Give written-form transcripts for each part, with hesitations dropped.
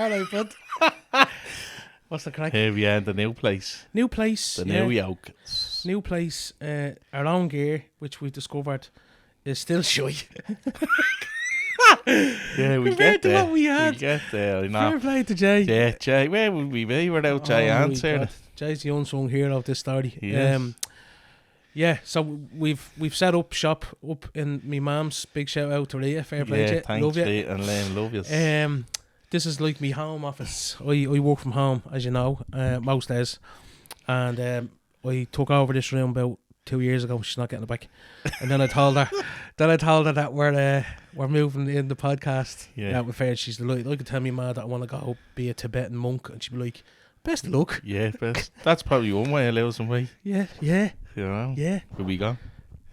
right, bud. What's the crack? Here we are in the new place. New place. The new yoke. New place. Our own gear, which we discovered, is still shy. Yeah, we Compared get to there. what we had. We get there, I know. Fair play to Jay. Yeah, Jay, where would we be without Jay answering? Jay's the unsung hero of this story. He is. Yeah, so we've set up shop up in me mum's. Big shout out to Rhea. Fair play, Jay. Thanks, Love you. Rhea and Liam, love you. This is like me home office. I work from home, as you know, most days. And I took over this room about 2 years ago. She's not getting it back. And then I told her that we're moving in the podcast. Yeah. With fair, she's delighted. I could tell me ma that I want to go be a Tibetan monk, and she'd be like, "Best of luck." Yeah, best. That's probably one way of losing weight. Yeah. You know? Yeah. Where we go?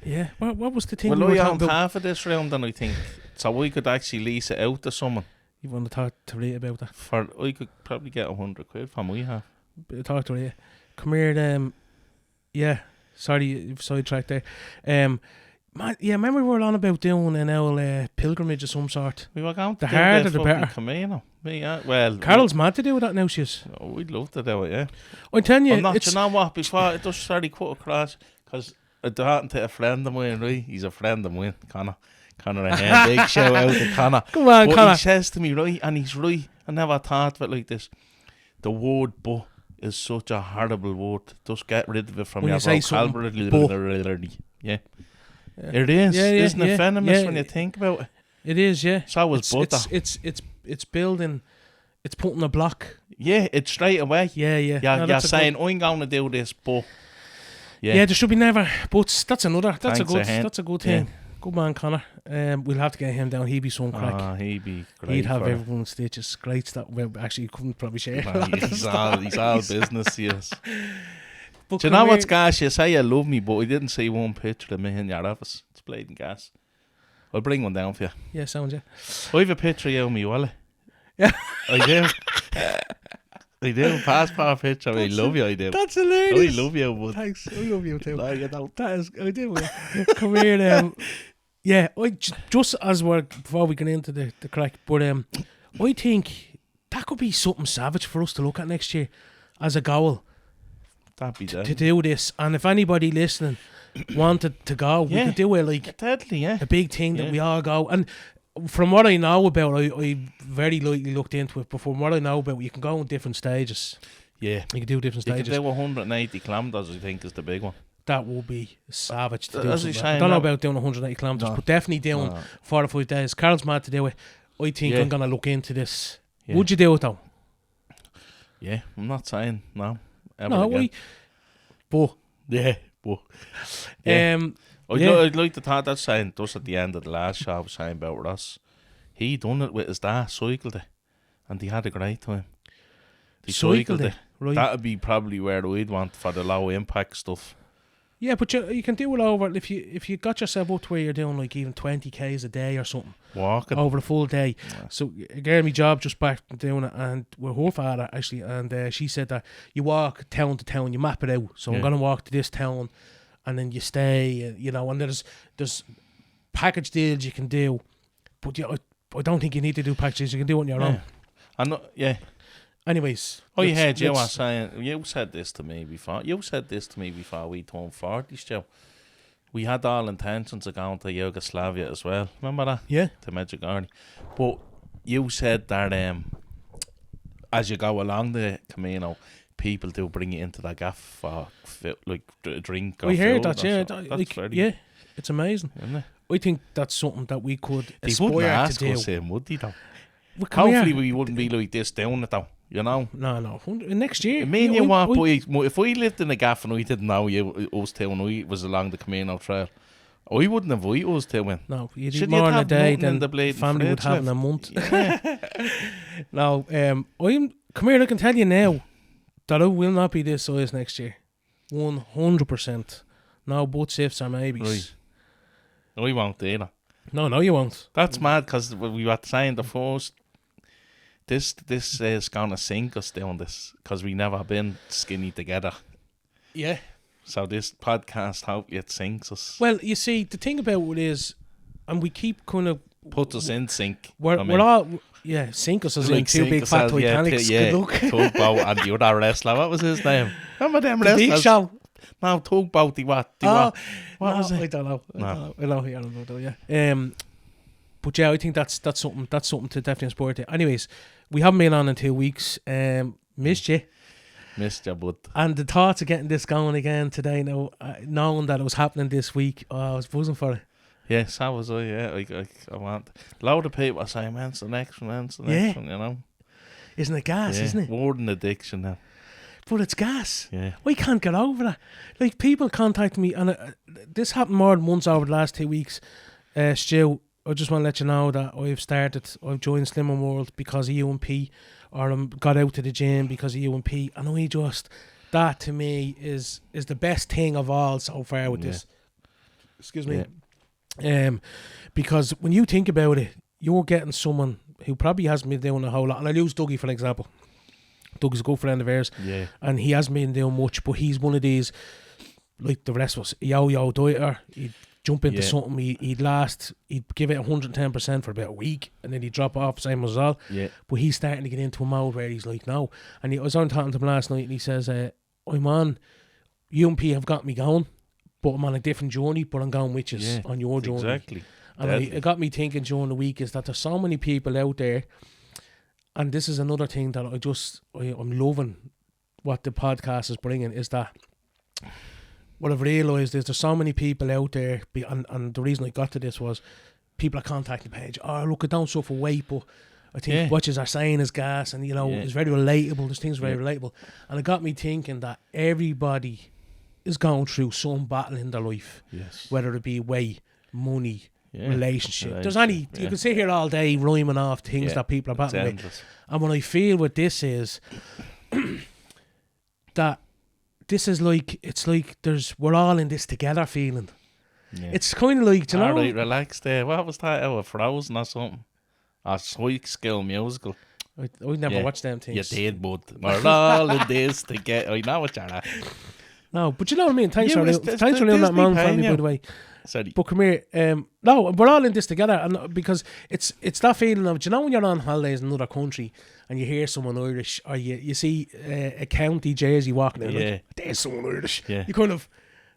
Yeah. What was the thing? Well, we were I talking owned about? half of this room, then I think. So we could actually lease it out to someone. You want to talk to Rhea about that? I could probably get 100 quid from we have. Talk to Rhea. Come here. Yeah. Sorry, you've sidetracked there. Man, yeah, remember we were on about doing an old pilgrimage of some sort. We were going to The do harder the the fucking better. Camino. Yeah, well, Carol's mad to do that now, she is. we'd love to do it, yeah. I'm telling you, I'm not, it's... you know what, before it just started cut across, because I talking to a friend of mine, right? He's a friend of mine, Connor and big shout out to Connor. Come on, but Connor. he says to me, right, and he's right, I never thought of it like this. The word "but" is such a horrible word. Just get rid of it from When your you say vocabulary. Yeah. It is, isn't it venomous when you think about it? It is, yeah. So is butter. It's building, it's putting a block. Yeah, it's straight away. Yeah. You're saying, I'm going to do this, but... Yeah, there should be never buts. That's a good thing. Yeah. Good man, Connor. We'll have to get him down. He'd be some crack. He'd be great. He'd have for it. everyone's stitches. Great stuff. Well, actually, you couldn't probably share. Nah, he's all business, yes. But Do you know what's gas? You say you love me, but I didn't see one picture of me in your office. It's blatant gas. I'll bring one down for you. Yeah, sounds yeah. I have a picture of you in my wallet. Yeah. I do. I do. Passport picture. I love you, I do. That's hilarious. I love you, but... Thanks. I love you too. No, you don't. That is, I do. Yeah. Come here. Yeah, just as we're before we get into the crack, but I think that could be something savage for us to look at next year as a goal. That'd be To do this, and if anybody listening wanted to go, we could do it like deadly, a big thing that we all go. And from what I know about, I very lightly looked into it. But from what I know about, you can go in different stages. Yeah, you can do different stages. You can do 180 kilometers. I think is the big one. That will be savage to do. I don't know about doing 180 kilometers, but definitely doing 4 or 5 days. Carl's mad to do it. I think I'm gonna look into this. Yeah. Would you do it though? Yeah, I'm not saying no. But I'd like to thought that saying just at the end of the last show I was saying about Ross. He done it with his dad, cycled it, and he had a great time. They cycled it. Right. That'd be probably where I'd want for the low impact stuff. Yeah, but you can do it over if you got yourself up to where you're doing like even 20 k's a day or something. Walking over the full day. Yeah. So again, my job just back doing it, and with her father actually, and she said that you walk town to town, you map it out. So I'm gonna walk to this town, and then you stay, and there's package deals you can do, but I don't think you need to do packages. You can do it on your own. I know. Yeah. Anyways, you heard you were saying. You said this to me before. We turned 40, Stu. We had all intentions of going to Yugoslavia as well. Remember that? Yeah. To Medjugorje. But you said that as you go along the Camino, people do bring you into the gaff for like a drink. We heard that. Yeah. That's it's amazing. Isn't it? I think that's something that we could aspire wouldn't ask to do. Us in, would they, though? Hopefully we wouldn't be like this down it though. You know? No. Next year. If we lived in a gaff and we didn't know us two and we was along the Camino Trail, I wouldn't invite us to win. No, you'd eat more in a day than the family would have in a month. Yeah. No, come here, I can tell you now that I will not be this size next year. 100%. No buts, ifs or maybes. Right. I won't either. No, you won't. That's mad because we were saying the first... This is going to sink us doing this because we never been skinny together. Yeah. So this podcast, hopefully it sinks us. Well, you see, the thing about it is, and we keep kind of... Put us in sync. We're all... sink us as in two big fat Titanics. Good luck. Tugboat and the other wrestler. What was his name? Remember them wrestlers? Big Show. No, Tugboat. What was it? I don't know. I know here though. Yeah. But yeah, I think that's something to definitely support it. Anyways, we haven't been on in 2 weeks. Missed you, bud. And the thoughts of getting this going again today. Now, knowing that it was happening this week, I was buzzing for it. Yes, that was I. Yeah, I want. A lot of people are saying, "When's the next one? When's the next one?" You know. Isn't it gas? Isn't it? More than addiction now. But it's gas. Yeah. I can't get over that. Like, people contact me, and this happened more than once over the last 2 weeks. Stu, I just want to let you know that I've joined Slimming World because of you and Pete, or got out to the gym because of you and Pete. And that to me is the best thing of all so far with this. Excuse me. Yeah. Because when you think about it, you're getting someone who probably hasn't been doing a whole lot. And I'll use Dougie for an example. Doug's a good friend of ours, and he hasn't been doing much, but he's one of these, like the rest of us, yo-yo dieter. He'd jump into something, he'd give it 110% for about a week, and then he'd drop off, same as all. Yeah. But he's starting to get into a mode where he's like, no. And I was on talking to him last night, and he says, I'm on, you and P have got me going, but I'm on a different journey, but I'm going with you on your journey. Exactly. And it got me thinking during the week is that there's so many people out there. And this is another thing that I'm loving what the podcast is bringing, is that what I've realised is there's so many people out there, and the reason I got to this was people are contacting the page, look, I don't suffer weight, but I think what you are saying is gas, and it's very relatable, there's things very relatable. And it got me thinking that everybody is going through some battle in their life, whether it be weight, money, relationship. There's you can sit here all day rhyming off things that people are battling with. And what I feel with this is that this is we're all in this together feeling. It's kind of like, you know, alright, relax there. What was that? Frozen or something? A Psych Skill musical. I never watched them things. You did, bud. We're all in this together. I know what you're at. No, but you know what I mean. Thanks for leaving that man for me, by the way. Sorry. But come here, no, we're all in this together, and because it's that feeling of, you know, when you're on holidays in another country and you hear someone Irish, or you see a county jersey walking in, like, there's someone Irish. Yeah. You kind of,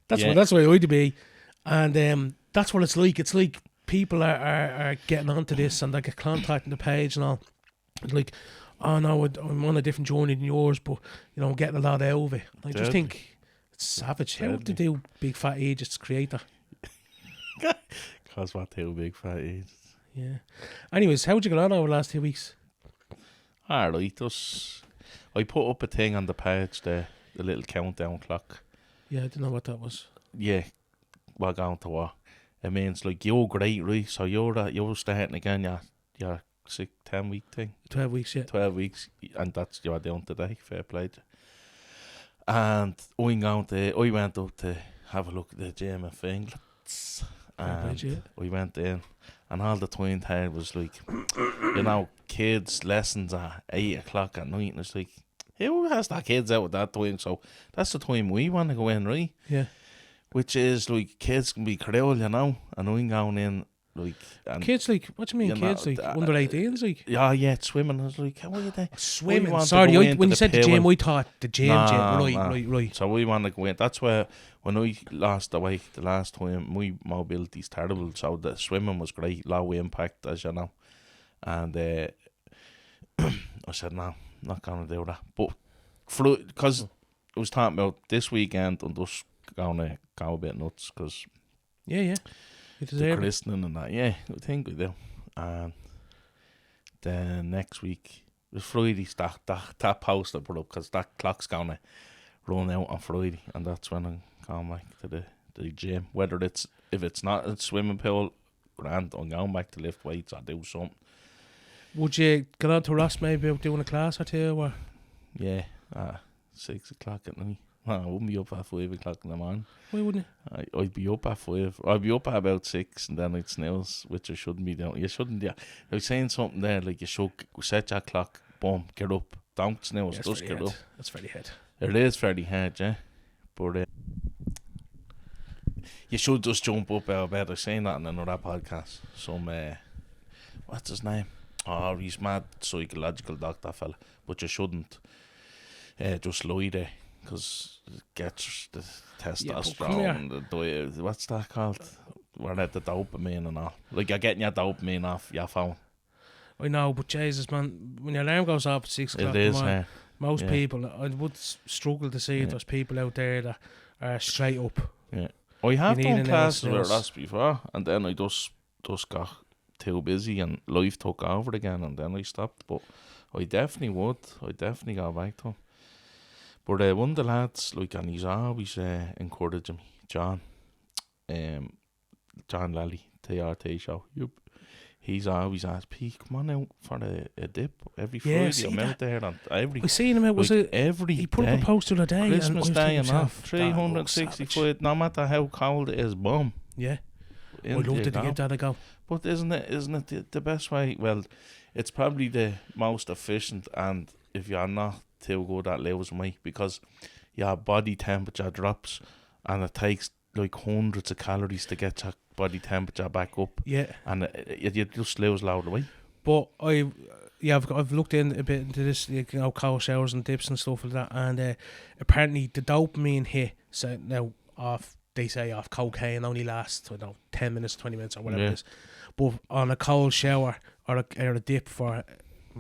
that's why I'd be, and that's what it's like. It's like people are getting onto this, and they get contacting the page and all. It's like, oh no, I'm on a different journey than yours, but I'm getting a lot out of it. I just think it's savage. How to do big fat ages create that? Cause what two big fat ages. Yeah. Anyways, how'd you get on over the last 2 weeks? Alright, I put up a thing on the page there, the little countdown clock. Yeah, I didn't know what that was. Yeah, we're going to what? It means like you're great, right? So you're starting again your 10 week thing. 12 weeks, yeah. 12 weeks, and that's you're doing today. Fair play. And I went up to have a look at the gym of England. And we went in, and all the twin there was like, kids' lessons at 8 o'clock at night, and it's like, who has their kids out at that time? So that's the time we want to go in, right? Yeah. Which is like, kids can be cruel, and I'm going in like, and kids, like, what do you mean, kids like under 18s, like? Yeah, swimming. I was like, how are you there? Swimming. Sorry, when you said the gym, I thought the gym. Right. So we want to go in. That's where when I lost the weight the last time, my mobility's terrible. So the swimming was great, low impact, as you know. And I said, no, not gonna do that. But because I was talking about this weekend, I'm just gonna go a bit nuts because the christening and that, I think we do. And then next week, the Friday's that post I put up, because that clock's gonna run out on Friday, and that's when I'm going back to the gym. Whether if it's not a swimming pool, grand, I'm going back to lift weights or do something. Would you get on to Ross maybe about doing a class or two? Or? Yeah, 6 o'clock at night. I wouldn't be up at 5 o'clock in the morning. Why wouldn't you? I'd be up at 5. I'd be up at about 6, and then I'd snooze, which I shouldn't be doing. You shouldn't. I was saying something there, like you should set your clock, boom, get up, don't snooze, just get up. That's very hard. It is very hard, yeah. But you should just jump up out of bed. I was saying that in another podcast. Some, what's his name? Oh, he's mad psychological doctor fella, but you shouldn't just lie there, because it gets the testosterone, what's that called? Where the dopamine and all. Like, you're getting your dopamine off your phone. I know, but Jesus, man, when your alarm goes off at 6 o'clock, It is, most people, I would struggle to see there's people out there that are straight up. Yeah. I have done classes with us before, and then I just got too busy and life took over again, and then I stopped. But I definitely would. I definitely go back to him. But one of the lads, like, and he's always encouraging me, John Lally, TRT show. Yep. He's always asked, Pete, come on out for a dip every Friday. I'm out there on I seen him out, was it every he put day. up a post the other day, Christmas and Day and off, 360 quid, no matter how cold it is, boom. Yeah. I'd love to give that a go. But isn't it the best way? Well, it's probably the most efficient, and if you're not too good at losing weight, because your body temperature drops, and it takes like hundreds of calories to get your body temperature back up. Yeah. And you just lose a lot of weight. But I've looked in a bit into this, cold showers and dips and stuff like that, and apparently the dopamine hit, so now they say off cocaine only lasts, 10 minutes, 20 minutes or whatever it is. But on a cold shower or a dip for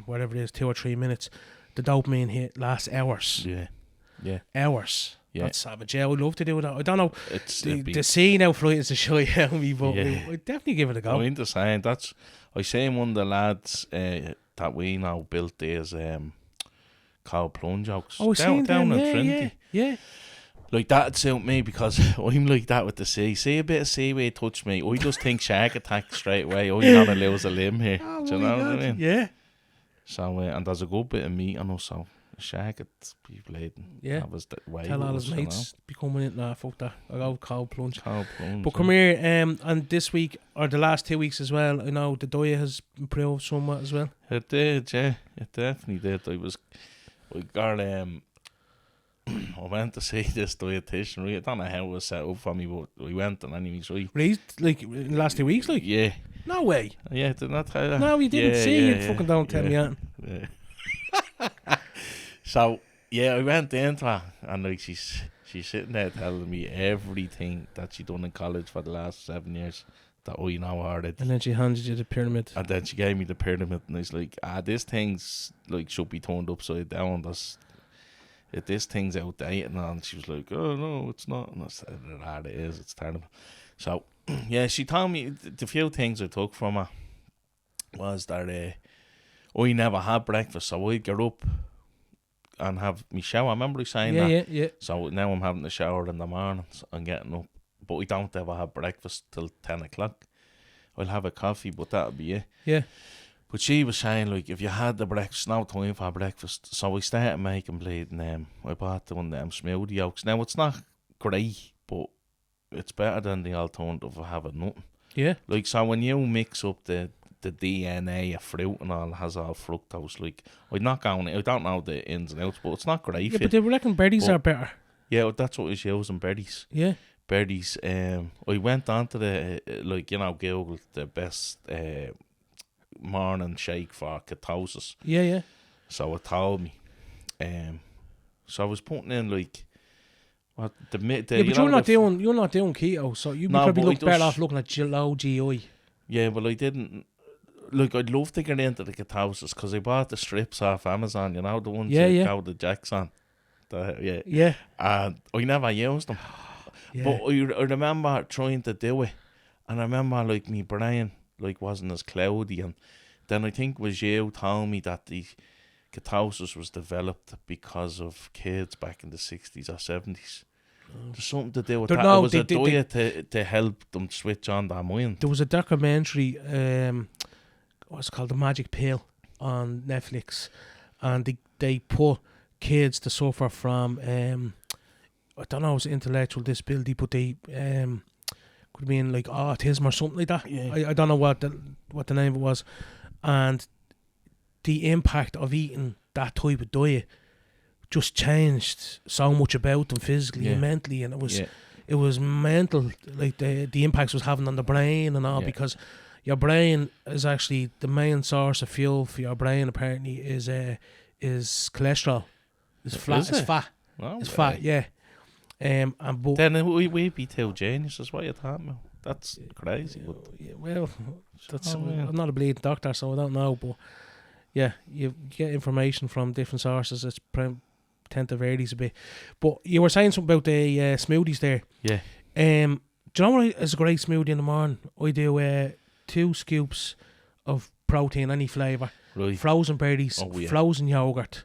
whatever it is, 2 or 3 minutes, the dopamine hit lasts hours. Yeah. Hours. Yeah. That's savage. Yeah, I would love to do that. I don't know. The scene out front is a shy out me, but I'd definitely give it a go. I'm into saying I seen one of the lads that we now built these cold plunge jokes. Oh, down in Trinity. Yeah. Like, that'd suit me, because I'm like that with the sea. See a bit of seaweed touch me, I just think shark attack straight away. I'm gonna lose a limb here. Oh, do you know what I mean? Yeah. So and there's a good bit of meat on us, so a shark could be bleeding. Yeah. That was the way. Tell all his mates be coming in. Nah, fuck that. I'll go cold plunge. But come here. here, and this week or the last 2 weeks as well, I know the diet has improved somewhat as well. It did, yeah. It definitely did. I went to see this dietitian. I don't know how it was set up for me, but we went, and anyways, like in the last 2 weeks, like? Yeah. No way. Yeah, did not tell you that? No, you didn't see it. Fucking don't tell me that. Yeah. So, I went into her, and like she's sitting there telling me everything that she done in college for the last 7 years that I know already. And then she handed you the pyramid. And then she gave me the pyramid, and it's like, this thing's like should be turned upside down. This thing's outdated, and she was like, oh no, it's not. And I said, it is, it's terrible. So, she told me the few things I took from her was that I never had breakfast, so I'd get up and have my shower. Remember I saying that? Yeah. So now I'm having the shower in the mornings and getting up, but I don't ever have breakfast till 10 o'clock. I'll have a coffee, but that'll be it. Yeah. But she was saying, like, if you had the breakfast, no time for breakfast. So I started making bleeding. I bought one of them smoothie yolks. Now, it's not great, but it's better than the alternative of having nothing. Yeah. Like, so when you mix up the DNA of fruit and all, has all fructose, like, I don't know the ins and outs, but it's not great. Yeah, but they reckon berries are better. Yeah, that's what I was using, berries. Yeah. Berries. I went on to the, Google the best morning shake for ketosis. Yeah. So it told me. So I was putting in like what the but you're not doing keto, so you probably look better off looking at low GI. Yeah, well, I didn't. Look, I'd love to get into the ketosis because I bought the strips off Amazon. You know the ones that go the jacks on. Yeah. And I never used them. Yeah. But I remember trying to do it, and I remember like my brain wasn't as cloudy, and then I think it was you told me that the ketosis was developed because of kids back in the 60s or 70s. There's something to do with that. It was a diet to help them switch on their mind. There was a documentary, what's it called, The Magic Pill, on Netflix, and they put kids to suffer from I don't know, it was intellectual disability, but they could have been like autism or something like that. Yeah. I don't know what the name of it was, and the impact of eating that type of diet just changed so much about them physically and mentally, and it was mental, like the impacts it was having on the brain and all, because your brain is actually the main source of fuel for your brain. Apparently, is cholesterol. It's fat. Is It's it? fat. No It's way. fat. Yeah. And but Then we'd be too geniuses. What you talking about? That's crazy. But yeah, well, that's yeah. I'm not a bleeding doctor, so I don't know. But yeah, you get information from different sources. It's tend to vary a bit. But you were saying something about the smoothies there. Yeah. Do you know what is a great smoothie in the morning? I do 2 scoops of protein, any flavour, Right. frozen berries, Oh, yeah. frozen yogurt.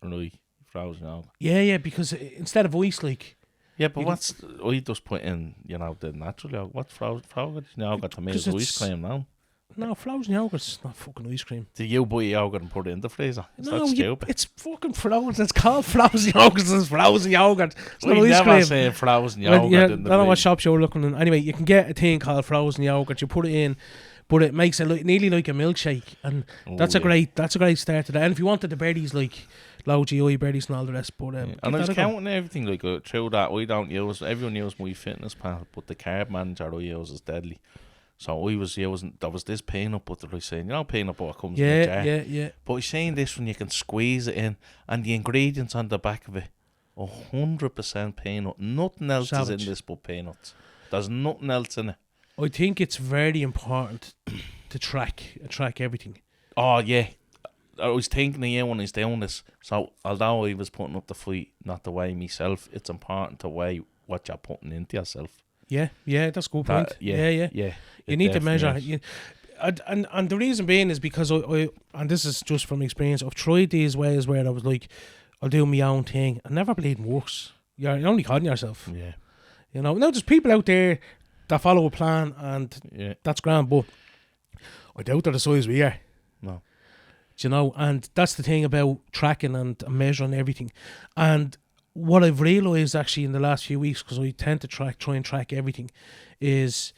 Right. Frozen yogurt. Yeah, because instead of ice, like, Yeah, but You I just put in, the natural yogurt. What's frozen yogurt to me 'Cause is ice it's- cream now. no, frozen yogurt's not fucking ice cream. Do you buy yogurt and put it in the freezer? Is No, that stupid? it's fucking frozen. It's called frozen yogurt. It's frozen yogurt. It's not We ice never cream. say frozen Well, yogurt yeah, I in don't the know what freezer. shops you're looking in. Anyway, you can get a thing called frozen yogurt. You put it in, but it makes it nearly like a milkshake, and that's a great start to that. And if you wanted the berries, like low GI berries and all the rest, but And give I was that a go. counting everything like through that. We don't use. Everyone uses My Fitness Pal, but the carb manager I use is deadly. So I was using. There was this peanut butter. I saying, peanut butter comes in a jar. Yeah. But he's saying this when you can squeeze it in, and the ingredients on the back of it, 100% peanut. Nothing else is Savage. in this but peanuts. There's nothing else in it. I think it's very important to track everything. Oh yeah, I was thinking of you when he's doing this. So although I was putting up the fight not to weigh myself, it's important to weigh what you're putting into yourself. Yeah, that's a good point. Yeah. You You need to measure. Is. And the reason being is because I and this is just from experience, I've tried these ways where I was like, I'll do my own thing, and never bleeding works. You're only kidding yourself. Yeah. Now there's people out there that follow a plan, and that's grand, but I doubt they're the size we are. No. And that's the thing about tracking and measuring everything. And what I've realised actually in the last few weeks, because I tend to try and track everything, is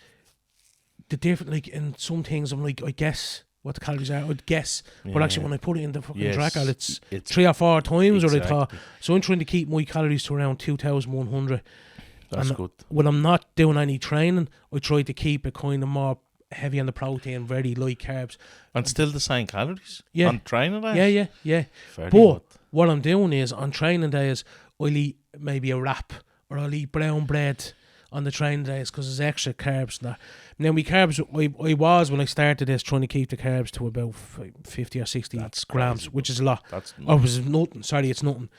the different, like in some things I'm like, I guess what the calories are, I'd guess, but actually when I put it in the fucking tracker, it's 3 or 4 times what I thought. So I'm trying to keep my calories to around 2,100. That's good. When I'm not doing any training, I try to keep it kind of more heavy on the protein, very light carbs. And still the same calories? Yeah. On training days? Yeah. Very But good. what I'm doing is, on training days, I'll eat maybe a wrap, or I'll eat brown bread on the training days, because there's extra carbs in that. Now, my carbs, I was, when I started this, trying to keep the carbs to about 50 or 60 That's grams, crazy, which is a lot. That's Or was it nothing? Sorry, it's nothing.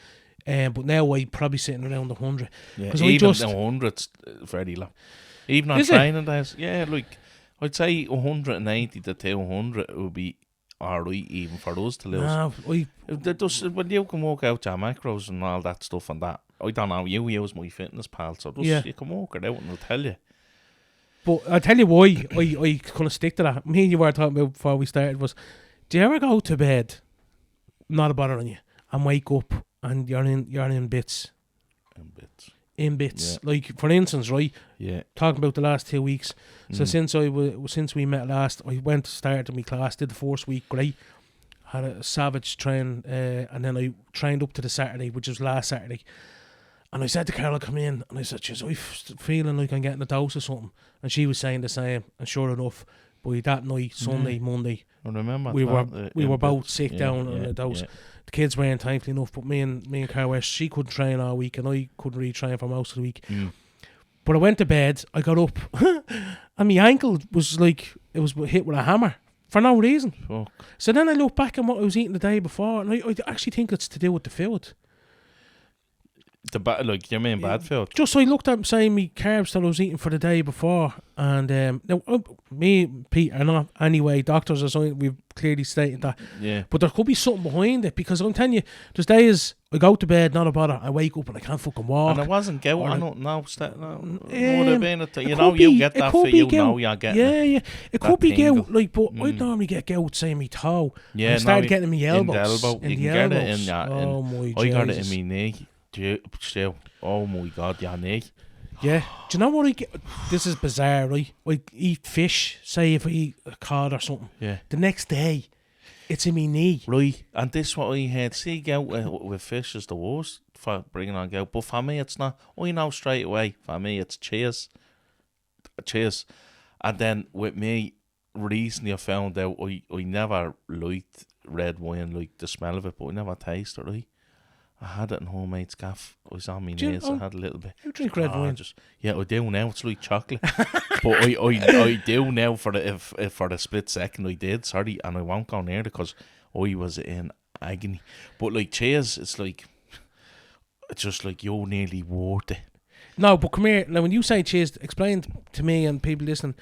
But now I'm probably sitting around 100. Yeah, 'Cause I even just- 100's very low. Even on Is it? training days, like I'd say 180 to 200 would be alright even for us to lose. No, When you can work out your macros and all that stuff and that, I don't know, you use My Fitness Pal, so you can work it out and it'll tell you. But I'll tell you why I kind of stick to that. Me and you were talking about before we started was, do you ever go to bed, not a bother on you, and wake up and you're in bits? In bits. Yeah. Like, for instance, right, Yeah. talking about the last 2 weeks. So since we met last, I went to start my class, did the first week, great. Had a savage train, and then I trained up to the Saturday, which was last Saturday. And I said to Carol, come in, and I said, "Jeez, I'm feeling like I'm getting a dose or something." And she was saying the same. And sure enough, by that night, Sunday, Monday, I remember we that, were both bits. sick down on a dose. The kids weren't thankfully enough, but me and Carol West, she couldn't train all week, and I couldn't really train for most of the week. But I went to bed, I got up, and my ankle was like, it was hit with a hammer for no reason. Fuck. So then I look back at what I was eating the day before, and I actually think it's to do with the food. You mean bad food? Just so I looked at saying me carbs that I was eating for the day before, and now me, Pete, are not anyway doctors or something. We've clearly stated that. Yeah. But there could be something behind it, because I'm telling you, there's days I go to bed, not a bother. I wake up and I can't fucking walk. And it wasn't gout. I don't know. Would have been you get that for you. Now you're getting it. Yeah. It could be tingle. gout, like, but I normally get gout, say, me toe. Yeah, I started getting my in the elbows. elbow. In You the can get it elbows. in your. Oh my I got it in Jesus. my knee. Still. Oh my God, your knee. Yeah. Do you know what I get? This is bizarre, right? I eat fish, say if I eat a cod or something. Yeah. The next day, it's in my knee. Right, and this what I had. See, gout with fish is the worst for bringing on gout. But for me, it's not. I know straight away. For me, it's cheers. And then with me, recently I found out I never liked red wine, like the smell of it, but I never tasted it, right? I had it in homemade gaff. I was on my knees. I had a little bit. You drink red wine? I do now. It's like chocolate. But I do now for the if for the split second I did. Sorry, and I won't go near it because I was in agony. But like cheers, it's just like you're nearly worth it. No, but come here. Now, when you say cheers, explain to me and people listening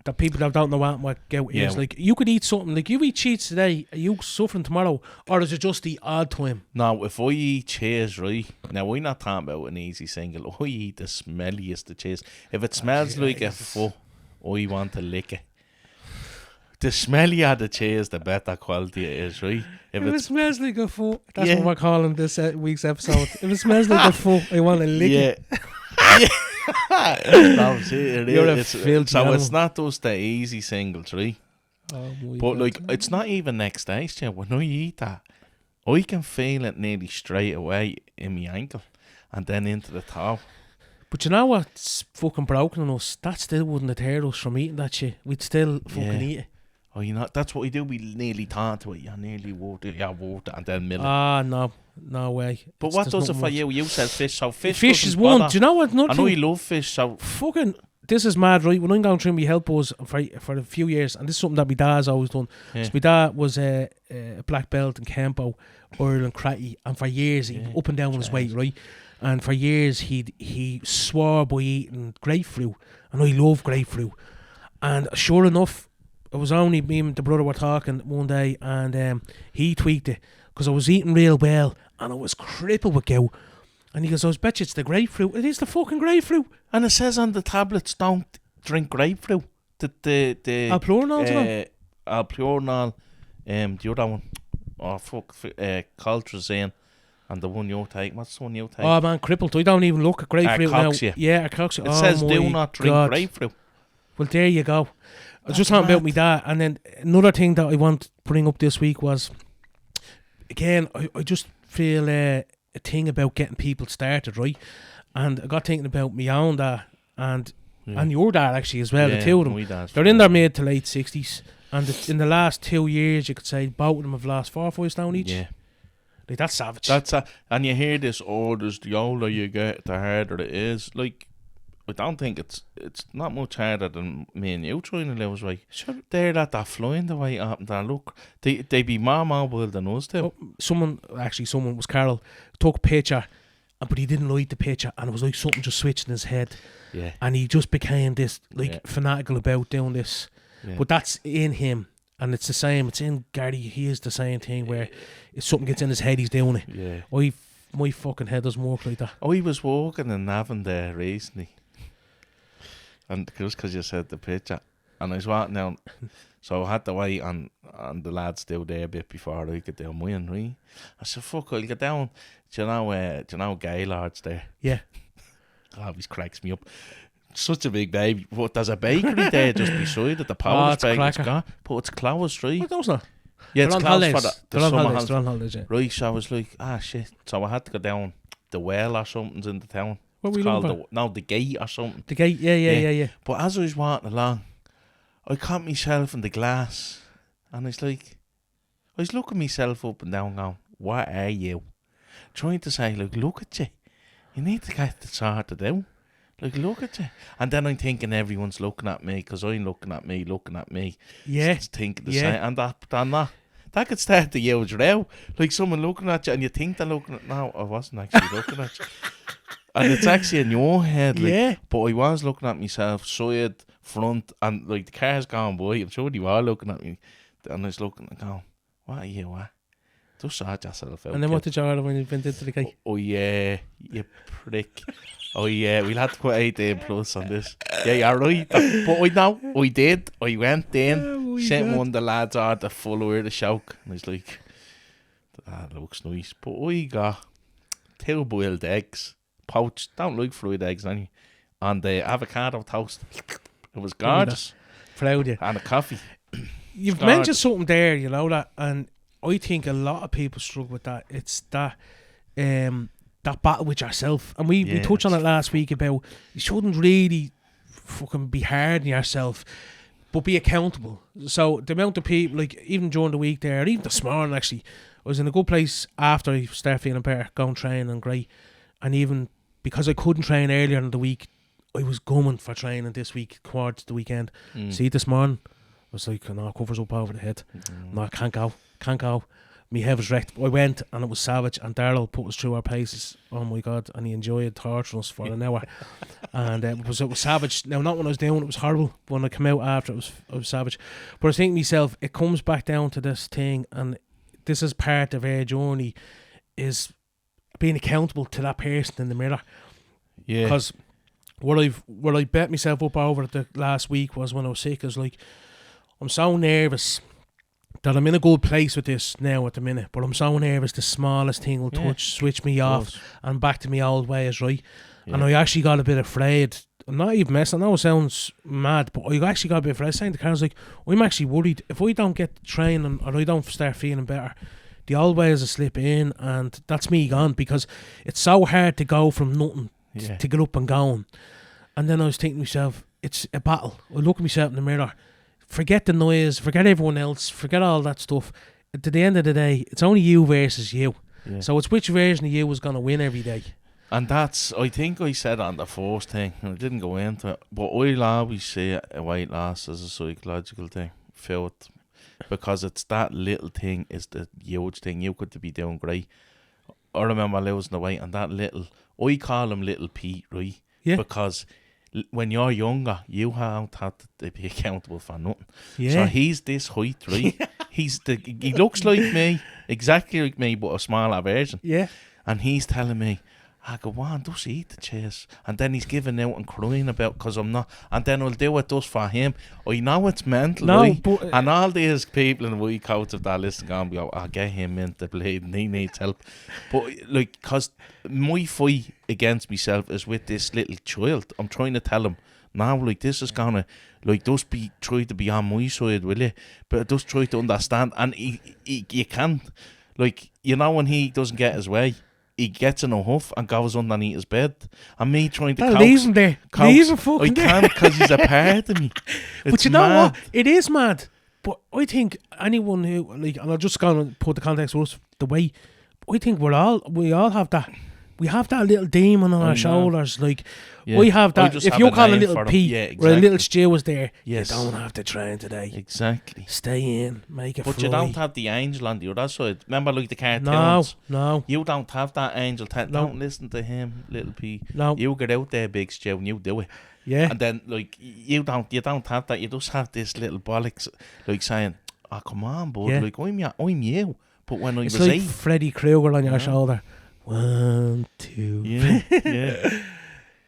that people that don't know what gout is. Like, you could eat something. Like, you eat cheese today, are you suffering tomorrow? Or is it just the odd time? No, if I eat cheese, right? Now, I'm not talking about an easy single. I eat the smelliest of cheese. If it smells like a foot, I want to lick it. The smellier the cheese, the better quality it is, right? If it smells like a foot, that's what we're calling this week's episode. If it smells like a foot, I want to lick it. No, see, it's not just the easy singles, right? But like, it's not even next day, when I eat that, I can feel it nearly straight away in my ankle and then into the toe. But you know what's fucking broken on us? That still wouldn't deter us from eating that shit. We'd still fucking eat it. Oh, you know, that's what we do. We nearly turn to it. You're nearly water, and then mill it. No way. But what does it for you? You said fish, so fish is one. Do you know what? I know you love fish, so fucking. This is mad, right? When I'm going through my health buzz for a few years, and this is something that my dad's always done. Yeah. So my dad was a black belt in Kempo, Ireland karate, and for years he up and down on his weight, right? And for years he swore by eating grapefruit, and I love grapefruit. And sure enough, it was only me and the brother were talking one day, and he tweaked it because I was eating real well and I was crippled with gout. And he goes, I bet you it's the grapefruit. It is the fucking grapefruit. And it says on the tablets, don't drink grapefruit. The Alpurinol, Alpurinol, the other one, Coltrazine, and the one you're taking. What's the one you're taking? Oh man, crippled. I don't even look at grapefruit now. Yeah, It says do not drink grapefruit. Well, there you go. I was just talking about my dad, and then another thing that I want to bring up this week was, again, I just feel a thing about getting people started, right? And I got thinking about my own dad and your dad actually as well, the two of them. They're in their mid to late 60s, and in the last 2 years, you could say both of them have lost 4 or 5 stone each. Yeah. Like, that's savage. And you hear this, there's the older you get, the harder it is. Like, I don't think it's not much harder than me and you trying to lose weight. Sure. They're that flying the way up and down. Look, they be more mobile than us too. Someone was Carol, took a picture, but he didn't like the picture, and it was like something just switched in his head. Yeah. And he just became this fanatical about doing this. Yeah. But that's in him, and it's the same. It's in Gary. He is the same thing where if something gets in his head, he's doing it. Yeah. My fucking head doesn't work like that. I was walking in Navan there recently. And just because you said the picture, and I was walking down, so I had to wait and the lads do their bit before I could do mine, right? I said, fuck, I'll get down. Do you know Gaylord's there? Yeah. Always cracks me up. Such a big baby. But there's a bakery there just beside it, the Polish bakery's gone. But it's closed, right? What, those not? Yeah, it's closed for the summer holidays. Yeah. Right, so I was like, shit. So I had to go down the well or something's in the town. What were we looking for? The gate or something. The gate, yeah. But as I was walking along, I caught myself in the glass, and it's like, I was looking myself up and down going, what are you? Trying to say, like, look at you. You need to get this sorted out. Like, look at you. And then I'm thinking everyone's looking at me, because I'm looking at me. Yeah. Just thinking the same. And that could start the huge row. Like, someone looking at you, and you think they're looking at, no, I wasn't actually looking at you. And it's actually in your head, like, but I was looking at myself, side, front, and like the car's going by. I'm sure you were looking at me, and I was looking and going, what are you, what? Just sort yourself out. And then what did you order when you went into the gate? Oh yeah, you prick. Oh yeah, we'll have to put 18 plus on this. Yeah, you're right. But I did. I went in, sent one of the lads out the full of the shock, and he's like, that looks nice. But I got 2 boiled eggs. Poached, don't like fried eggs anyway, and the avocado toast. It was gorgeous. Proud you. And a coffee. You've mentioned something there, you know that, and I think a lot of people struggle with that. It's that battle with yourself, and we touched on it last week about you shouldn't really fucking be hard on yourself. but be accountable. So the amount of people, like even during the week there, even this morning actually, I was in a good place after I started feeling better, going training and great. And even because I couldn't train earlier in the week, I was going for training this week, towards the weekend. See, this morning, I was like, no, covers up over the head. No, I can't go. My head was wrecked. I went and it was savage, and Darryl put us through our paces. Oh my God, and he enjoyed torturing us for an hour. And it was savage. Now, not when I was down, it was horrible. When I came out after, it was savage. But I was thinking to myself, it comes back down to this thing, and this is part of our journey, is being accountable to that person in the mirror. Yeah. Because what I bet myself up over the last week was when I was sick, is like, I'm so nervous that I'm in a good place with this now at the minute, but I'm so nervous the smallest thing will switch me off and back to my old ways, right? Yeah. And I actually got a bit afraid. I'm not even messing. I know it sounds mad, but I actually got a bit afraid. I was saying to Karen, I was like, I'm actually worried if I don't get training or I don't start feeling better, the old ways will slip in, and that's me gone, because it's so hard to go from nothing to get up and going. And then I was thinking to myself, it's a battle. I look at myself in the mirror, forget the noise, forget everyone else, forget all that stuff. At the end of the day, it's only you versus you. Yeah. So it's which version of you is going to win every day. And that's, I think I said on the first thing, and I didn't go into it, but I'll always say a weight loss as a psychological thing, felt, because it's that little thing is the huge thing. You could be doing great. I remember losing the weight, and that little, I call him Little Pete, right? Yeah. Because when you're younger, you haven't had to be accountable for nothing. Yeah. So he's this height, right? He looks like me, exactly like me, but a smaller version. Yeah. And he's telling me, I go, on, just eat the cheese. And then he's giving out and crying about, because I'm not. And then I'll do it just for him. I know it's mental, right? But, and all these people in the week out of that list are going to go, I'll get him into bleeding, he needs help. But, like, because my fight against myself is with this little child. I'm trying to tell him, now, like, this is going to, like, just try to be on my side, will you? But just try to understand. And you can't. Like, you know, when he doesn't get his way, he gets in a huff and goes underneath his bed. And me trying to leave him there. Leave him fucking there. I can't, because he's a part of me. But you know what? It is mad. But I think anyone who, like, and I'm just going to put the context for us, the way, I think we all have that. We have that little demon on our shoulders. Like, we have that. If you call a Little Pete or a Little Stu was there, you don't have to train today. Exactly. Stay in, make it But fly. you don't have the angel on the other side. Remember, like the cartoons? No. You don't have that angel. Don't listen to him, Little Pete. No. You get out there, Big Stu, and you do it. Yeah. And then, like, you don't have that. You just have this little bollocks, like, saying, oh, come on, bud. Like, I'm you. But when I was like 8... Freddy Krueger on your shoulder. 1, 2.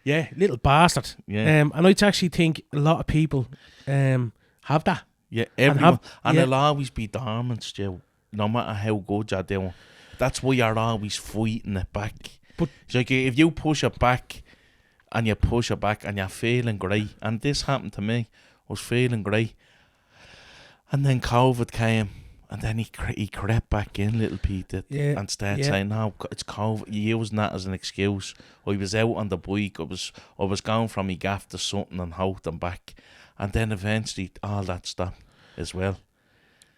Yeah, little bastard. Yeah. And I actually think a lot of people have that. Yeah, everyone. And it'll always be dormant still, no matter how good you're doing. That's why you're always fighting it back. But it's like, if you push it back and you're feeling great, and this happened to me, I was feeling great, and then COVID came. And then he crept back in, Little Pete did, and started saying, no, it's COVID. You're using that as an excuse. I was out on the bike. I was going from my gaff to something and out and back. And then eventually all that stopped as well.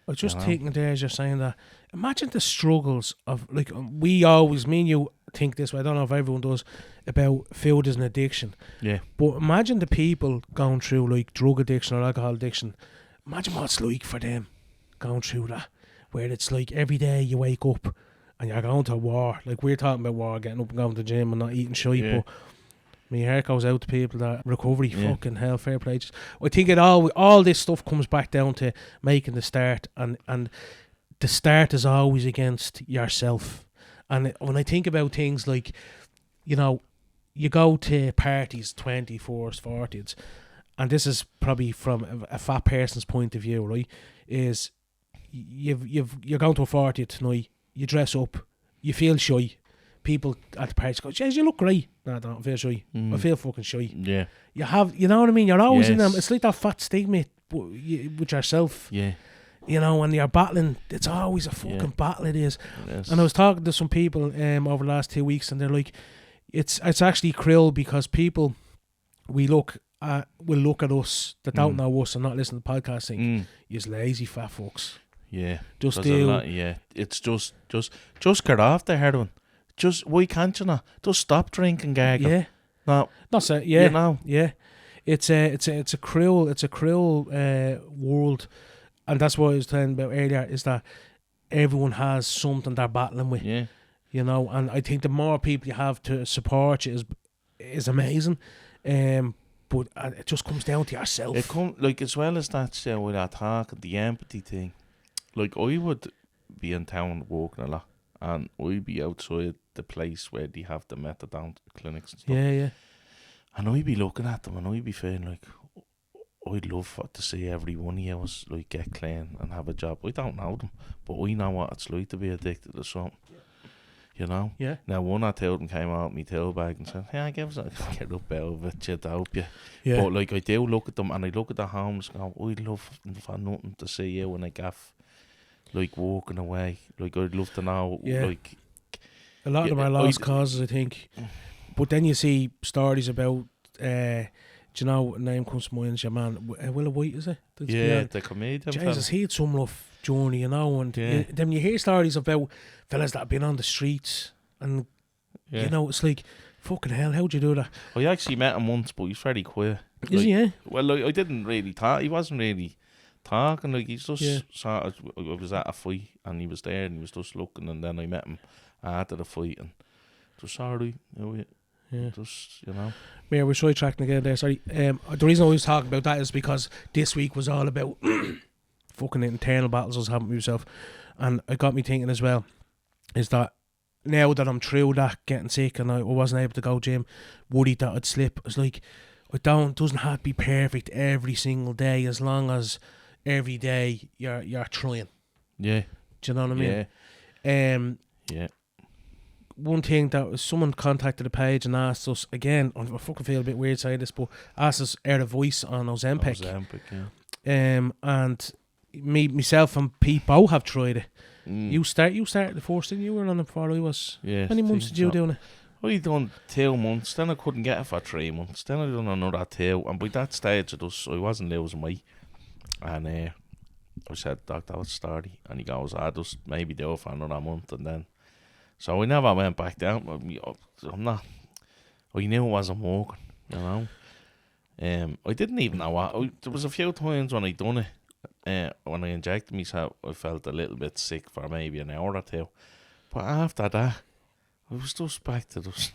I was just thinking there as you're saying that, imagine the struggles of, like, we always, me and you think this way, I don't know if everyone does, about food as an addiction. Yeah. But imagine the people going through, like, drug addiction or alcohol addiction. Imagine what it's like for them. Going through that, where it's like every day you wake up and you're going to a war. Like, we're talking about war, getting up and going to the gym and not eating shit, but my heart goes out to people that recovery, fucking hell, fair play. I think it all this stuff comes back down to making the start, and the start is always against yourself. And when I think about things like, you know, you go to parties, 24s, 40s, and this is probably from a fat person's point of view, right, is you're going to a 40th tonight, you dress up, you feel shy. People at the party go, Jez, you look great. No, I don't feel shy. I feel fucking shy. Yeah. You know what I mean? You're always in them. It's like that fat stigma with yourself. Yeah. You know, when you're battling, it's always a fucking battle, it is. And I was talking to some people over the last 2 weeks, and they're like, it's actually cruel, because people, we look will look at us that don't know us and not listen to the podcast think, you're lazy fat fucks. Yeah. Just do. It's just get off the heroin. Just, why can't you not? Just stop drinking, Gargle. Yeah. No. That's it. Yeah. You know. Yeah. It's a cruel world, and that's what I was telling about earlier, is that everyone has something they're battling with. Yeah. You know, and I think the more people you have to support you is amazing. But it just comes down to yourself. It like, as well as that, with that talk, the empathy thing. Like, I would be in town walking a lot, and I'd be outside the place where they have the methadone clinics and stuff. Yeah. And I'd be looking at them, and I'd be feeling like, I'd love to see every one of you was like get clean and have a job. I don't know them, but I know what it's like to be addicted to something. You know? Yeah. Now, one or two of them came out with me tail bag and said, "Yeah, give us a get up out of it, shit, I hope you." Yeah. But like, I do look at them, and I look at the homes and go, I'd love for nothing to see you in a gaff, like, walking away. Like, I'd love to know, like, a lot of them are lost causes, I think. But then you see stories about, do you know, a name comes to mind, your man, Willow White, is it? The comedian. Jesus, he had some rough journey, you know, and then you hear stories about fellas that have been on the streets, and, you know, it's like, fucking hell, how'd you do that? I actually met him once, but he's very quiet. Is he, yeah? Well, like, I didn't really talk, he wasn't really talking, like, he's just sort of, I was at a fight, and he was there, and he was just looking, and then I met him after the fight, and just, sorry, just, you know. Yeah, we're sidetracking again there, sorry. The reason I was talking about that is because this week was all about fucking internal battles I was having with myself, and it got me thinking as well, is that now that I'm through that, getting sick, and I wasn't able to go gym, worried that I'd slip, it's like, doesn't have to be perfect every single day, as long as every day you're trying. Yeah. Do you know what I mean? Yeah. One thing that someone contacted the page and asked us again, I fucking feel a bit weird saying this, but asked us our advice on Ozempic. Yeah. And myself and Pete both have tried it. You started the first thing, you were on it before I was. Yeah. How many months did you doing it? I done 2 months, then I couldn't get it for 3 months, then I done another 2, and by that stage I wasn't losing weight, and I said, "Doc, that was starty," and he goes, just maybe do it for another month, and then, so I never went back down. I knew it wasn't working, you know. I didn't even know what, there was a few times when I done it, when I injected myself, I felt a little bit sick for maybe an hour or two, but after that, I was just back to just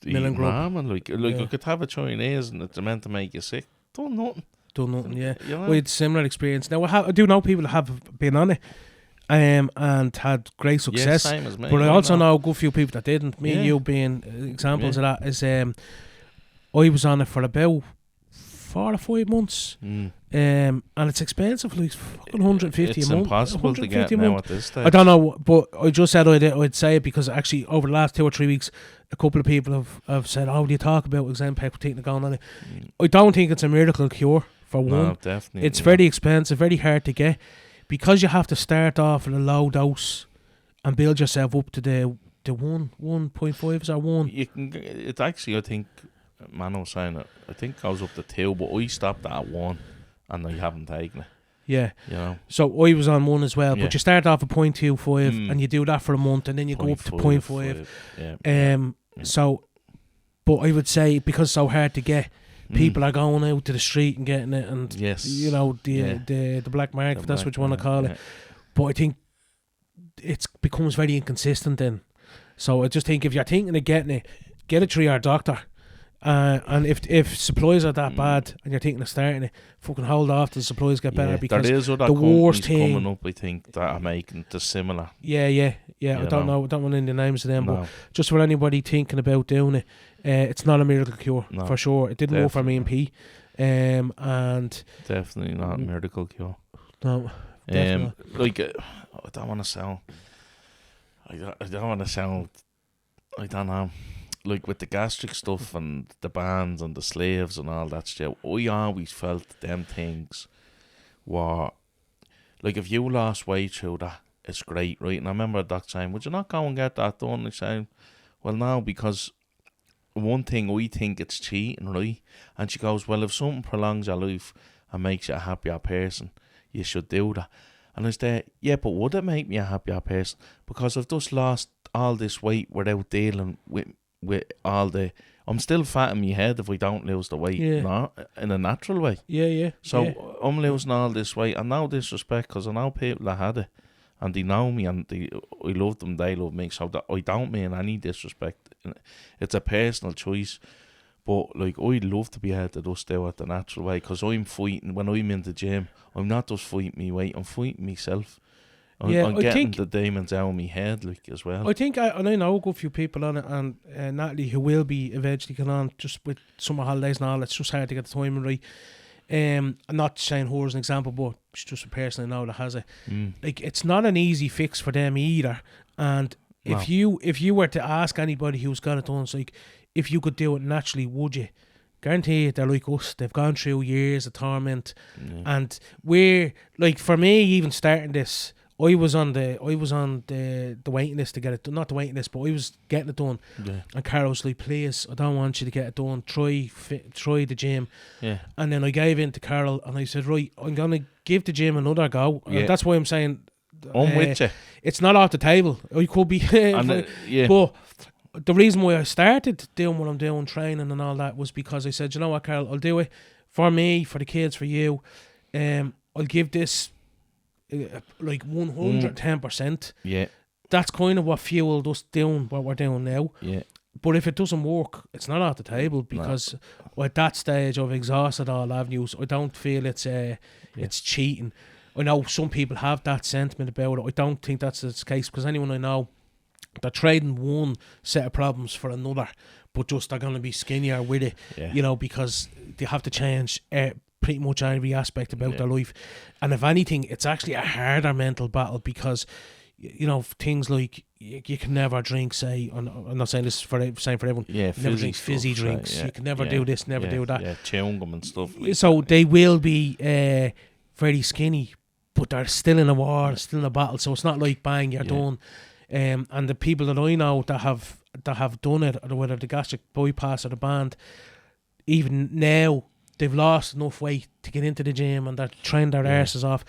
eating ramen, like I could have a Chinese and it's meant to make you sick. Done nothing, yeah. You know? We had similar experience. Now I do know people that have been on it, and had great success. Same as me, but I also know a good few people that didn't. Me and you being examples of that. Is I was on it for about 4 or 5 months, and it's expensive, like fucking 150 a month. It's impossible to get now at this stage. I don't know, but I just said I'd say it because actually over the last 2 or 3 weeks, a couple of people have said, "Oh, do you talk about Ozempic, taking it going on it?" I don't think it's a miracle cure for one. No, definitely. It's very expensive, very hard to get, because you have to start off at a low dose and build yourself up to the 1.5 or 1. You can. It's actually, I think, man, I was saying it, I think it goes up to 2, but I stopped at 1 and I haven't taken it. Yeah. You know. So I was on 1 as well, but you start off at 0.25 and you do that for a month, and then you go up to 0.5. Yeah. So, but I would say, because it's so hard to get, people are going out to the street and getting it, and you know, the black market, if that's what you want to call it. But I think it becomes very inconsistent then. So I just think, if you're thinking of getting it, get it through your doctor. And if supplies are that bad and you're thinking of starting it, fucking hold off till the supplies get better, because there is other the worst thing coming up, I think, that are making the similar. Yeah. I don't know. I don't want any names of them, but just for anybody thinking about doing it, it's not a miracle cure for sure. It didn't work for me and P, and definitely not a miracle cure. No, definitely. Like, I don't want to sound. I don't want to sound. I don't know. Like, with the gastric stuff and the bands and the slaves and all that shit, I always felt them things were, like, if you lost weight through that, it's great, right? And I remember a doctor saying, "Would you not go and get that done?" I said, "Well, no, because one thing I think it's cheating, right? And she goes, well, if something prolongs your life and makes you a happier person, you should do that. And I was there, yeah, but would it make me a happier person? Because I've just lost all this weight without dealing with all the... I'm still fat in my head if I don't lose the weight, not in a natural way. So I'm losing all this weight, and no disrespect, because I know people that had it, and they know me, and I love them, they love me, so that I don't mean any disrespect. It's a personal choice, but like, I'd love to be able to just do it the natural way, because I'm fighting, when I'm in the gym, I'm not just fighting me weight, I'm fighting myself. I'm getting the demons out of my head, like, as well. I think, I know a good few people on it, and Natalie, who will be eventually going on, just with summer holidays and all, it's just hard to get the timing right. I'm not saying her as an example, but it's just a person I know that has it. Like, it's not an easy fix for them either. And if you were to ask anybody who's got it done, it's like, if you could do it naturally, would you? Guarantee it, they're like us. They've gone through years of torment, and we're like, for me, even starting this, I was on the waiting list to get it done. Not the waiting list, but I was getting it done. And Carol was like, please, I don't want you to get it done. Try the gym. And then I gave in to Carol, and I said, right, I'm going to give the gym another go. And that's why I'm saying, I'm with you. It's not off the table. I could be. But the reason why I started doing what I'm doing, training and all that, was because I said, you know what, Carol, I'll do it for me, for the kids, for you. I'll give this like 110%. That's kind of what fueled us doing what we're doing now. But if it doesn't work, it's not off the table, because at that stage I've exhausted all avenues. I don't feel it's cheating. I know some people have that sentiment about it. I don't think that's the case, because anyone I know, they're trading one set of problems for another, but just they're going to be skinnier with it, you know, because they have to change pretty much every aspect about their life. And if anything, it's actually a harder mental battle, because, you know, things like you can never drink, say, I'm not saying this for everyone, never drink fizzy drinks, you can never do this, never do that. Chewing gum and stuff. Like so they will be very skinny, but they're still in a war, still in a battle, so it's not like bang, you're done. And the people that I know that have done it, or whether the gastric bypass or the band, even now, they've lost enough weight to get into the gym, and they're trying their arses off.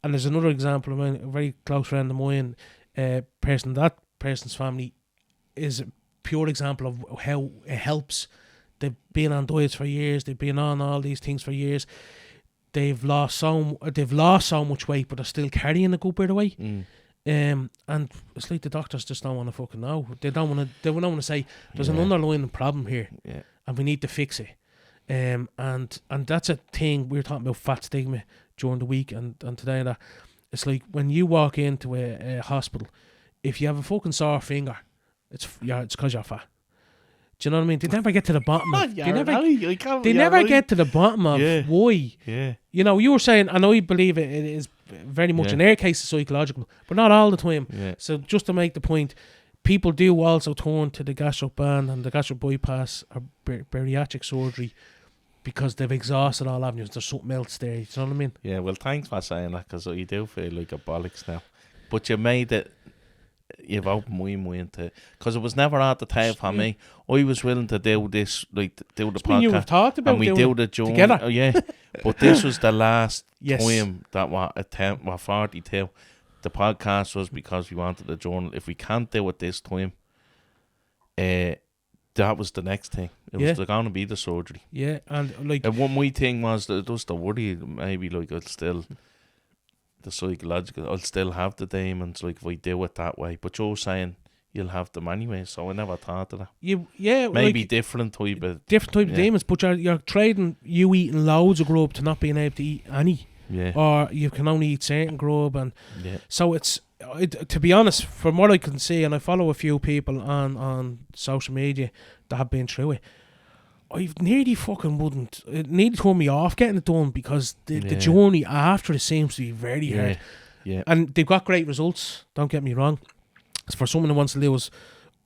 And there's another example of mine, a very close friend of mine, that person's family is a pure example of how it helps. They've been on diets for years, they've been on all these things for years. They've lost so much weight, but they're still carrying a good bit of weight. And it's like the doctors just don't want to fucking know. They don't want to say there's an underlying problem here, and we need to fix it. And that's a thing. We were talking about fat stigma during the week and today, that it's like when you walk into a hospital, if you have a fucking sore finger, it's because you're fat. Do you know what I mean? They never get to the bottom of they never get to the bottom of why. You know, you were saying, and I believe it is very much in their case psychological, but not all the time. So just to make the point, people do also turn to the gastric band and the gastric bypass or bariatric surgery because they've exhausted all avenues. There's something else there. You know what I mean? Yeah, well, thanks for saying that, because I do feel like a bollocks now. But you made it. You've opened my mind to, because it was never at the table for me. I was willing to do this, like do the podcast. You've talked about and we do the journey together. Oh, yeah, but this was the last time that we're 42. The podcast was because we wanted the journal. If we can't do it this time, that was the next thing. It was going to be the surgery. Yeah, and like, and one my thing was that just the worry, maybe like I'll still. The psychological, I'll still have the demons, like if I do it that way. But you're saying you'll have them anyway, so I never thought of that. Maybe like, different type of demons, but you're trading you eating loads of grub to not being able to eat any. Or you can only eat certain grub, and so it's to be honest, from what I can see, and I follow a few people on social media that have been through it, I nearly fucking wouldn't. It nearly throw me off getting it done, because the journey after it seems to be very hard. And they've got great results, don't get me wrong. As for someone who wants to lose,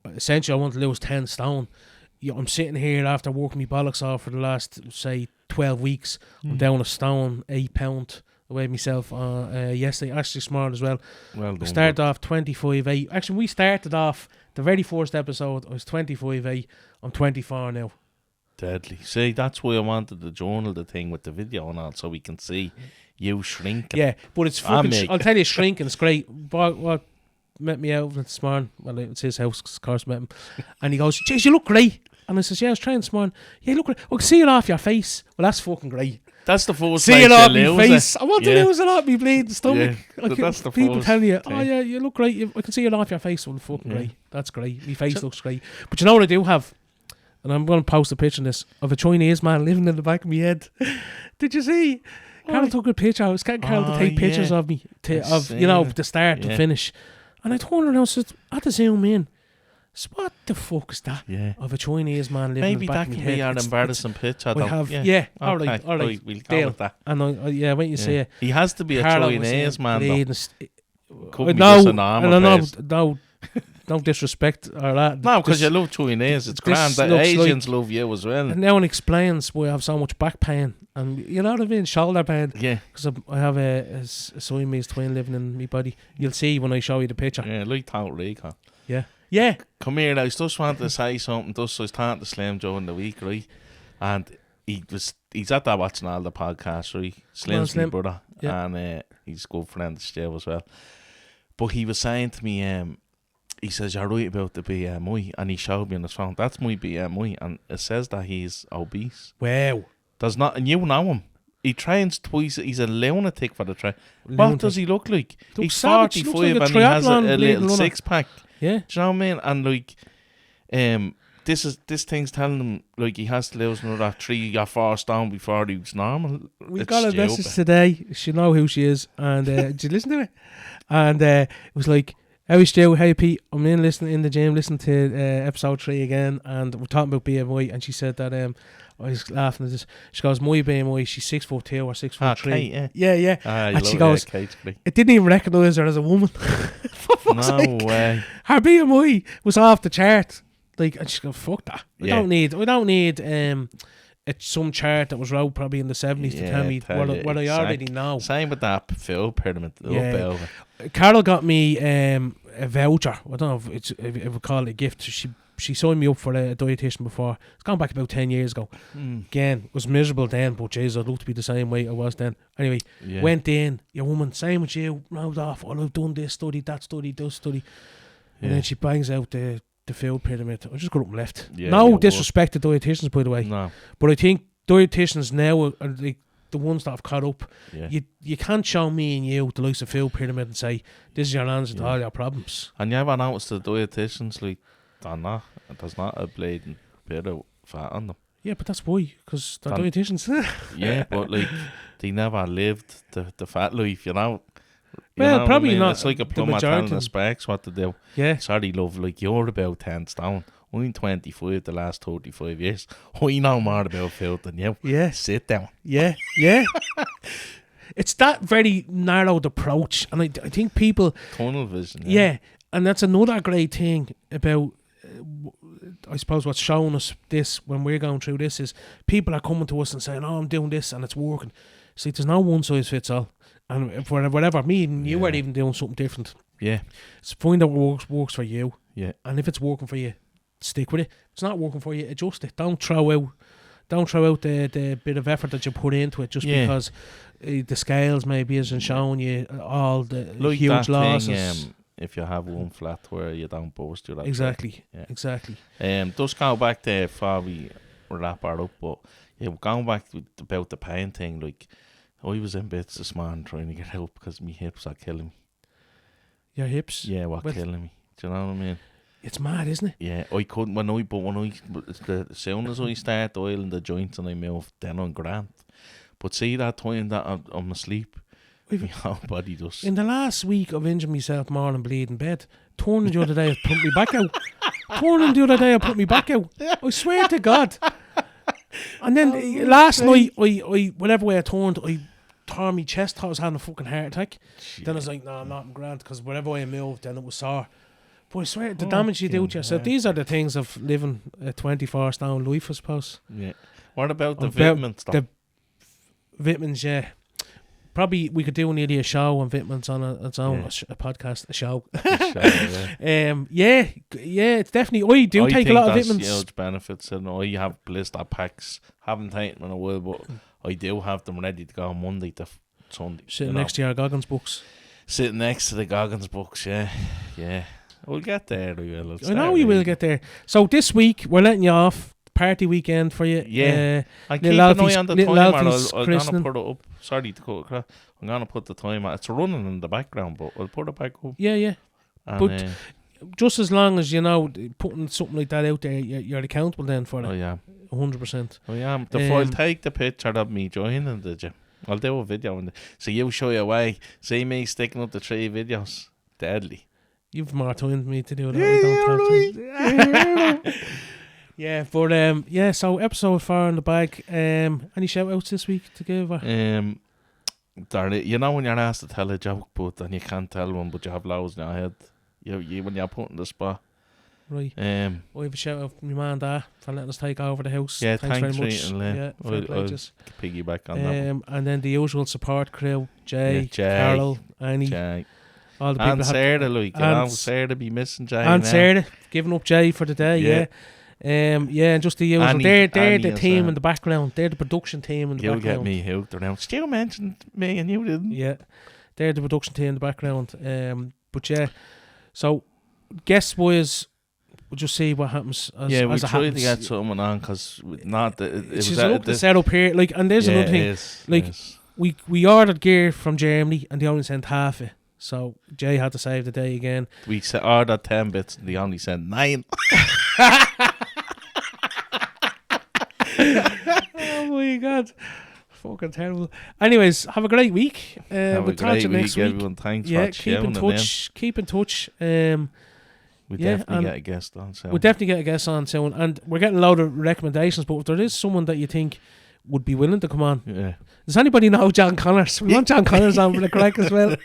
essentially I want to lose 10 stone. I'm sitting here after working my bollocks off for the last, say, 12 weeks. I'm down a stone, 8 pound, weighed myself yesterday. Actually smart as well. Well done. I started off 25.8. Actually, we started off the very first episode. I was 25.8. I'm 24 now. Deadly. See, that's why I wanted the journal, the thing with the video and all, so we can see you shrinking. Yeah, but it's fucking. I'll tell you, shrinking. It's great. What met me out this morning? Well, it's his house, of course, met him, and he goes, "Jeez, you look great." And I says, "Yeah, I was trying this morning. Yeah, you look great. I can see it off your face." Well, that's fucking great. That's the first. See it off my face. I want to lose it off my bleeding stomach. Yeah, that's the people first telling you, thing. "Oh yeah, you look great. I can see it off your face." Well, fucking great. That's great. My face looks great. But you know what I do have? And I'm going to post a picture of this, of a Chinese man living in the back of my head. Did you see? Carol took a picture. I was getting Carol to take pictures of me, the start to finish. And I told her, and I said, I had to zoom in. So what the fuck is that? Yeah. Of a Chinese man living in the back of my head. Maybe that can be an embarrassing picture. All right. We'll go with that. And when you say it. He has to be a Chinese man, though. Couldn't be just a normal face. No disrespect or that. No, because you love Chinese. It's grand. The Asians love you as well. And now it explains why I have so much back pain. And you know what I mean? Shoulder pain. Yeah. Because I have a Siamese twin living in my body. You'll see when I show you the picture. Yeah, like Tout Rico. Yeah. Yeah. Come here, I just wanted to say something. So I was talking to Slim during the week, right? And he's at that watching all the podcasts, right? Slim's my brother. Yeah. And he's a good friend of Stu as well. But he was saying to me, he says, "You're right about the BMI," and he showed me on his phone. That's my BMI, and it says that he's obese. Wow. There's not, and you know him. He trains twice. He's a lunatic for the train. What does he look like? He's 45 and he has a little six pack. Yeah. Do you know what I mean? And like, this thing's telling him like he has to lose another 3 or 4 stone before he's normal. We got a message today. She know who she is, and did you listen to it? And it was like, "How is Stu? Hey Pete, I'm listening in the gym, listening to episode 3 again, and we're talking about BMI." And she said that I was laughing at this. She goes, "My BMI, she's 6'2" or 6'3". Kate, yeah. And she goes, "It didn't even recognise her as a woman." No way. Her BMI was off the chart. Like, and she goes, "Fuck that. We don't need some chart that was wrote probably in the 70s to tell me what I already know." Same with that food pyramid. Carol got me a voucher. I don't know if we call it a gift. She signed me up for a dietitian before. It's gone back about 10 years ago. Again, it was miserable then, but jeez, I'd love to be the same way I was then. Anyway, went in, your woman, same with you, rolled off, I've done this study, that study, this study. And then she bangs out the food pyramid. I just got up and left. No disrespect to dietitians, by the way. No. But I think dietitians now are like the ones that have caught up. Yeah. You can't show me and you the likes of food pyramid and say, "This is your answer to all your problems." And you ever noticed the dietitians, like, there's not a bleeding bit of fat on them. Yeah, but that's why, because they're dietitians. Yeah, but like, they never lived the fat life, you know. Well, probably not. It's like a plumber telling the specs what to do. Yeah. Sorry, love, like, you're about 10 stone. I'm 25 the last 35 years. I know more about food than you. Yeah. Sit down. Yeah. It's that very narrowed approach. And I think people... Tunnel vision. Yeah. And that's another great thing about... I suppose what's showing us this when we're going through this is people are coming to us and saying, "Oh, I'm doing this and it's working." See, there's no one size fits all. And for whatever, me and you are even doing something different. Yeah. So find out what works for you. Yeah. And if it's working for you, stick with it. If it's not working for you, adjust it. Don't throw out the bit of effort that you put into it just because the scales maybe isn't showing you all the huge losses. If you have one flat where you don't burst your exactly. Just go back there before we wrap her up, but going back about the pain thing, like, I was in bits this morning trying to get help because my hips are killing me. Your hips? Yeah, killing me. Do you know what I mean? It's mad, isn't it? Yeah, I couldn't as soon as I start oiling the joints and I move, then I'm grand. But see that time that I'm asleep, my whole body does. In the last week of injuring myself more and bleeding bed, turning the other day I put me back out. I swear to God. And then last night, I whatever way I turned, I tore my chest, thought I was having a fucking heart attack. Jeez. Then I was like, "No, I'm not grand," because wherever way I moved, then it was sore. But I swear, the damage you do to yourself. These are the things of living a 24 stone life, I suppose. Yeah. What about the vitamins? The vitamins, yeah. probably we could do nearly a show on vitamins on its own, a podcast, a show. Yeah, it's definitely. I do take a lot of vitamins. Huge benefits, and I have blister packs. Haven't taken them in a while, but I do have them ready to go on Monday to Sunday. Sitting next to your Goggins books. Sitting next to the Goggins books, yeah. We'll get there. I know we will get there. So this week we're letting you off. Party weekend for you. Yeah. I keep an eye on the timer. I'm going to put it up. Sorry to cut across. I'm going to put the timer. It's running in the background, but I'll put it back up. Yeah. And, but just as long as, putting something like that out there, you're accountable then for it. Oh, yeah. 100%. I am. I'll take the picture of me joining the gym. I'll do a video. So you show your way. See me sticking up the 3 videos. Deadly. You've more time than me to do that. Yeah, but so episode 4 in the bag. Any shout outs this week to give? When you're asked to tell a joke, and you can't tell one, but you have loads in your head. When you're put in the spot. Right. I have a shout out from your man and dad for letting us take over the house. Yeah, thanks very much. Yeah, I'll piggyback on that. And then the usual support crew: Jay, Carol, Annie, Jay. all the people. And Sarah, Sarah be missing Jay. And now. Sarah giving up Jay for the day. Yeah. And just the usual. They're the team in the background. They're the production team in the background. You'll get me hooked around. Stu mentioned me and you didn't. Yeah, they're the production team in the background. But yeah, so guest wise, we'll just see what happens. We tried to get someone on because it's just up the setup here. And there's another thing. We ordered gear from Germany and they only sent half it. So Jay had to save the day again. We ordered 10 bits and they only sent 9. Oh my God, fucking terrible. Anyways, have a great week. We'll talk to you next week. Everyone, thanks for keep in touch. We'll definitely get a guest on soon. We'll definitely get a guest on soon, and we're getting a load of recommendations. But if there is someone that you think would be willing to come on, does anybody know John Connors? We want John Connors on for the crack as well.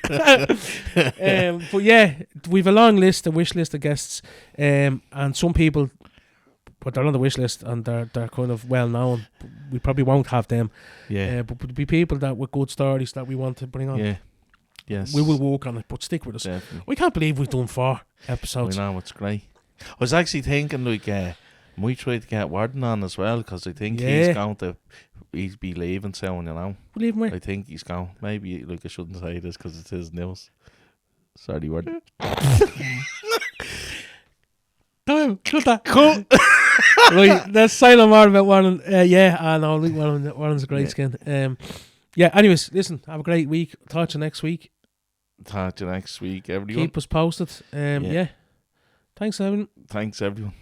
But yeah, we've a long list, a wish list of guests, and some people. But they're on the wish list and they're kind of well known. We probably won't have them. Yeah. But would be people that with good stories that we want to bring on. Yeah. Yes. We will work on it, but stick with us. Definitely. We can't believe we've done 4 episodes. I know, it's great. I was actually thinking we tried to get Warden on as well because I think he's be leaving soon, Leave him where? I think he's gone. Maybe I shouldn't say this because it's his news. Sorry, Warden. Time, cut that. Cut. Right, let's say no more about Warren. I know, Warren's a great skin. Anyways, listen, have a great week. Talk to you next week. Everyone. Keep us posted. Thanks, everyone. Thanks, everyone.